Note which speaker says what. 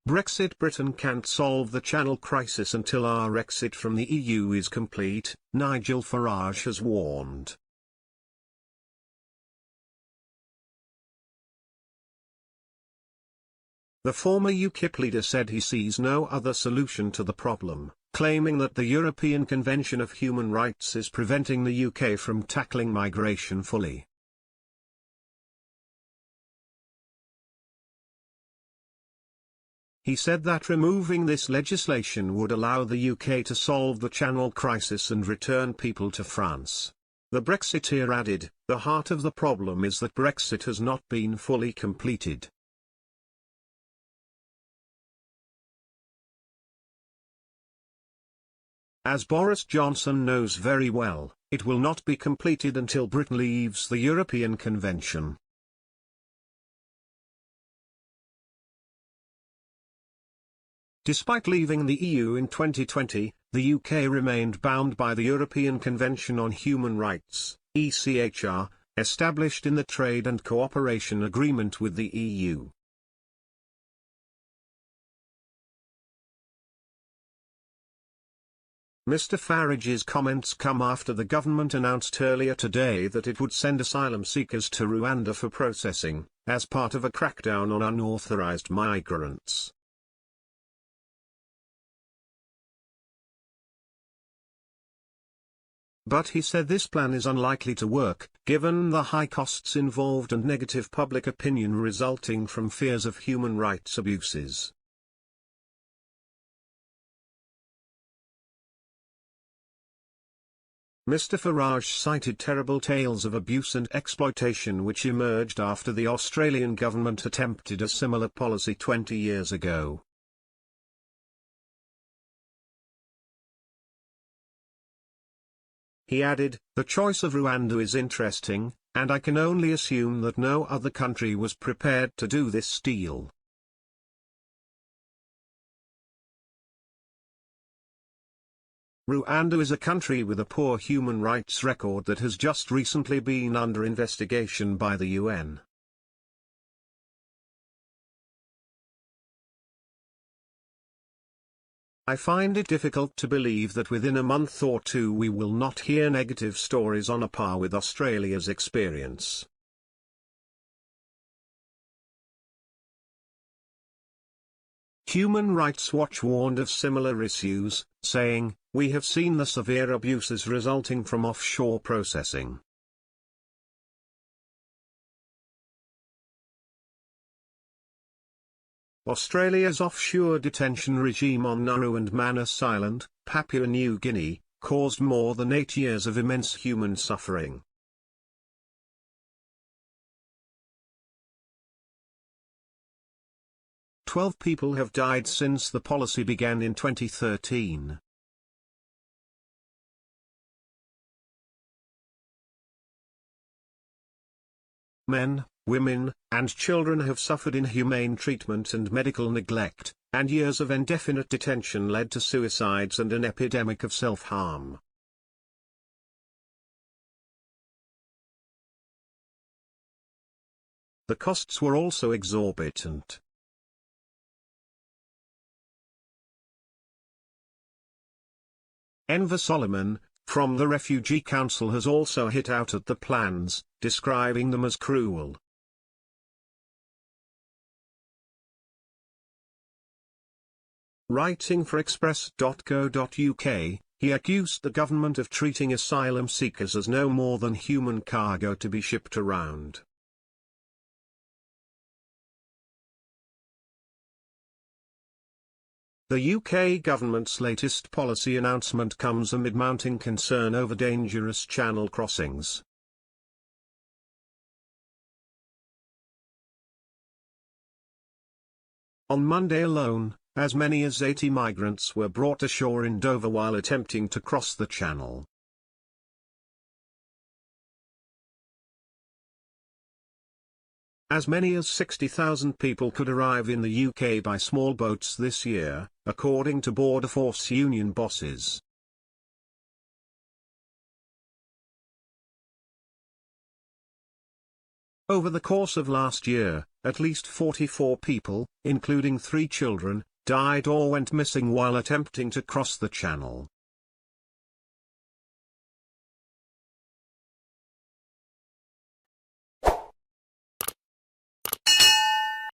Speaker 1: Brexit Britain can't solve the Channel crisis until our exit from the EU is complete, Nigel Farage has warned. The former UKIP leader said he sees no other solution to the problem, claiming that the European Convention of Human Rights is preventing the UK from tackling migration fully. He said that removing this legislation would allow the UK to solve the Channel crisis and return people to France. The Brexiteer added, "The heart of the problem is that Brexit has not been fully completed." As Boris Johnson knows very well, it will not be completed until Britain leaves the European Convention. Despite leaving the EU in 2020, the UK remained bound by the European Convention on Human Rights, ECHR, established in the Trade and Cooperation Agreement with the EU. Mr. Farage's comments come after the government announced earlier today that it would send asylum seekers to Rwanda for processing, as part of a crackdown on unauthorized migrants. But he said this plan is unlikely to work, given the high costs involved and negative public opinion resulting from fears of human rights abuses. Mr. Farage cited terrible tales of abuse and exploitation which emerged after the Australian government attempted a similar policy 20 years ago. He added, "The choice of Rwanda is interesting, and I can only assume that no other country was prepared to do this deal." Rwanda is a country with a poor human rights record that has just recently been under investigation by the UN. I find it difficult to believe that within a month or two we will not hear negative stories on a par with Australia's experience. Human Rights Watch warned of similar issues, saying, "We have seen the severe abuses resulting from offshore processing." Australia's offshore detention regime on Nauru and Manus Island, Papua New Guinea, caused more than 8 years of immense human suffering. "12 people have died since the policy began in 2013. Men, women, and children have suffered inhumane treatment and medical neglect, and years of indefinite detention led to suicides and an epidemic of self-harm. The costs were also exorbitant. Enver Solomon, from the Refugee Council, has also hit out at the plans, describing them as cruel. Writing for Express.co.uk, he accused the government of treating asylum seekers as no more than human cargo to be shipped around. The UK government's latest policy announcement comes amid mounting concern over dangerous channel crossings. On Monday alone, as many as 80 migrants were brought ashore in Dover while attempting to cross the channel. As many as 60,000 people could arrive in the UK by small boats this year, according to Border Force union bosses. Over the course of last year, At least 44 people, including 3 children, died or went missing while attempting to cross the channel.